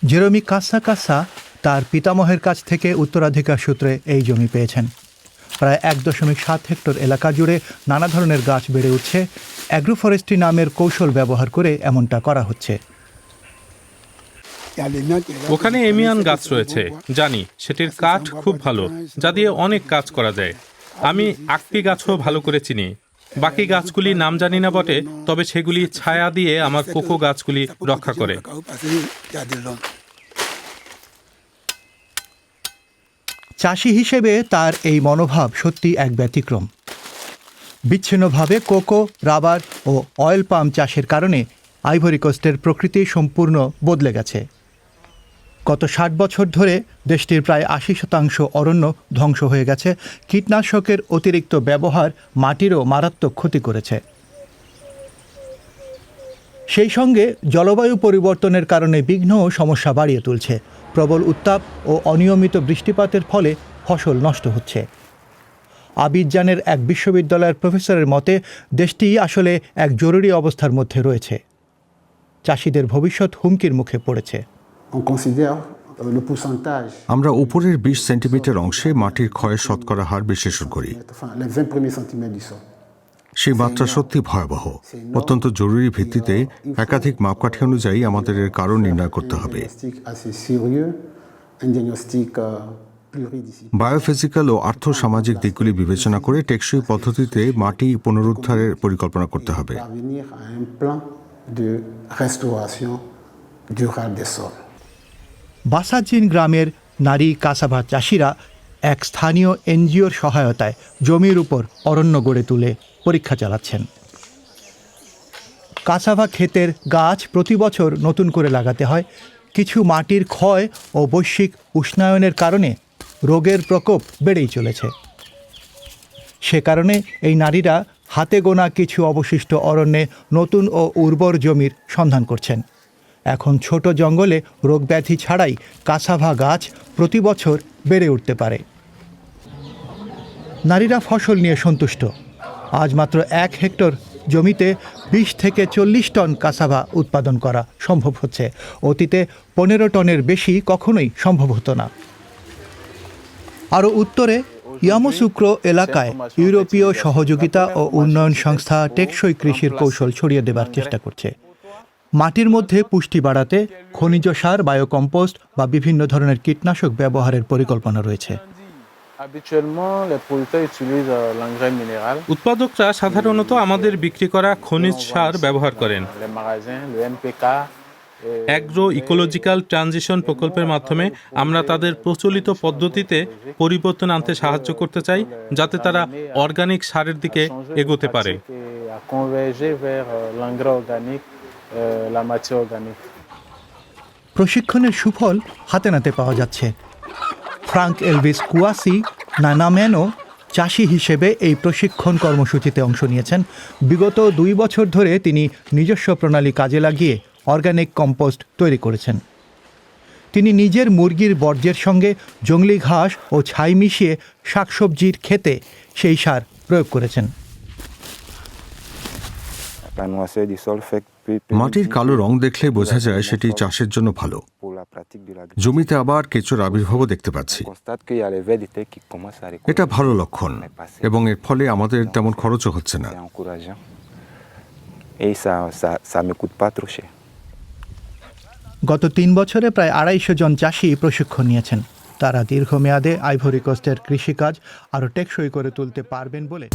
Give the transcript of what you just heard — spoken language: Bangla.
জেরেমি কাসা তার পিতামহের কাছ থেকে উত্তরাধিকার সূত্রে এই জমি পেয়েছেন। প্রায় 1.7 হেক্টর এলাকা জুড়ে নানা ধরনের গাছ বেড়ে উঠছে। অ্যাগ্রোফরেস্ট্রি নামের কৌশল ব্যবহার করে এমনটা করা হচ্ছে। ওখানে এমিয়ান গাছ রয়েছে, জানি সেটির কাঠ খুব ভালো, যা দিয়ে অনেক কাজ করা যায়। আমি আকপি গাছও ভালো করে চিনি। বাকি গাছগুলির নাম জানি না বটে, তবে সেগুলি ছায়া দিয়ে আমার কোকো গাছগুলি রক্ষা করে। চাষি হিসেবে তার এই মনোভাব সত্যি এক ব্যতিক্রম। বিচ্ছিন্নভাবে কোকো, রাবার ও অয়েল পাম চাষের কারণে আইভরি কোস্টের প্রকৃতি সম্পূর্ণ বদলে গেছে। গত 60 বছর ধরে দেশটির প্রায় 80% অরণ্য ধ্বংস হয়ে গেছে। কীটনাশকের অতিরিক্ত ব্যবহার মাটিরও মারাত্মক ক্ষতি করেছে। সেই সঙ্গে জলবায়ু পরিবর্তনের কারণে বিঘ্ন ও সমস্যা বাড়িয়ে তুলছে। প্রবল উত্তাপ ও অনিয়মিত বৃষ্টিপাতের ফলে ফসল নষ্ট হচ্ছে। আবিদজানের এক বিশ্ববিদ্যালয়ের প্রফেসরের মতে দেশটি আসলে এক জরুরি অবস্থার মধ্যে রয়েছে। চাষিদের ভবিষ্যৎ হুমকির মুখে পড়েছে। আমরা উপরের 20 সেন্টিমিটার অংশে মাটির ক্ষয়ের শতকরা হার বিশ্লেষণ করি। সেই মাত্রা সত্যি ভয়াবহ। অত্যন্ত জরুরি ভিত্তিতে একাধিক মাপকাঠি অনুযায়ী আমাদের এর কারণ নির্ণয় করতে হবে। বায়োফিজিক্যাল ও আর্থসামাজিক দিকগুলি বিবেচনা করে টেকসই পদ্ধতিতে মাটি পুনরুদ্ধারের পরিকল্পনা করতে হবে। বাসাজিন গ্রামের নারী কাসাভা চাষিরা এক স্থানীয় এনজিওর সহায়তায় জমির উপর অরণ্য গড়ে তুলে পরীক্ষা চালাচ্ছেন। কাসাভা ক্ষেতের গাছ প্রতি বছর নতুন করে লাগাতে হয়। কিছু মাটির ক্ষয় ও বৈশ্বিক উষ্ণায়নের কারণে রোগের প্রকোপ বেড়েই চলেছে। সে কারণে এই নারীরা হাতে গোনা কিছু অবশিষ্ট অরণ্যে নতুন ও উর্বর জমির সন্ধান করছেন। এখন ছোট জঙ্গলে রোগব্যাধি ছাড়াই কাসাভা গাছ প্রতি বছর বেড়ে উঠতে পারে। নারীরা ফসল নিয়ে সন্তুষ্ট। আজ মাত্র 1 হেক্টর জমিতে 20 থেকে 40 টন কাসাভা উৎপাদন করা সম্ভব হচ্ছে। অতীতে 15 টনের বেশি কখনোই সম্ভব হতো না। আরও উত্তরে ইয়ামোসুক্রো এলাকায় ইউরোপীয় সহযোগিতা ও উন্নয়ন সংস্থা টেকসই কৃষির কৌশল ছড়িয়ে দেবার চেষ্টা করছে। মাটির মধ্যে পুষ্টি বাড়াতে খনিজ সার, বায়োকম্পোস্ট বা বিভিন্ন ধরনের কীটনাশক ব্যবহারের পরিকল্পনা রয়েছে। উৎপাদকরা সাধারণত আমাদের বিক্রি করা খনিজ সার ব্যবহার করেন। অ্যাগ্রো ইকোলজিক্যাল ট্রানজিশন প্রকল্পের মাধ্যমে আমরা তাদের প্রচলিত পদ্ধতিতে পরিবর্তন আনতে সাহায্য করতে চাই, যাতে তারা অর্গানিক সারের দিকে এগোতে পারে। প্রশিক্ষণের সুফল হাতে নাতে পাওয়া যাচ্ছে। ফ্রাঙ্ক এলভিস কুয়াসি নানাম্যানো চাষি হিসেবে এই প্রশিক্ষণ কর্মসূচিতে অংশ নিয়েছেন। বিগত 2 বছর ধরে তিনি নিজস্ব প্রণালী কাজে লাগিয়ে অর্গানিক কম্পোস্ট তৈরি করেছেন। তিনি নিজের মুরগির বর্জ্যের সঙ্গে জংলি ঘাস ও ছাই মিশিয়ে শাকসবজির ক্ষেতে সেই সার প্রয়োগ করেছেন। মাটির কালো রং দেখলে বোঝা যায় সেটি চাষের জন্য ভালো। জমিতে আবার কেঁচোর আবির্ভাবও দেখতে পাচ্ছি। এটা ভালো লক্ষণ এবং এর ফলে আমাদের তেমন খরচও হচ্ছে না। গত 3 বছরে প্রায় 250 জন চাষি প্রশিক্ষণ নিয়েছেন। তারা দীর্ঘমেয়াদে আইভরি কোস্টের কৃষিকাজ আরও টেকসই করে তুলতে পারবেন বলে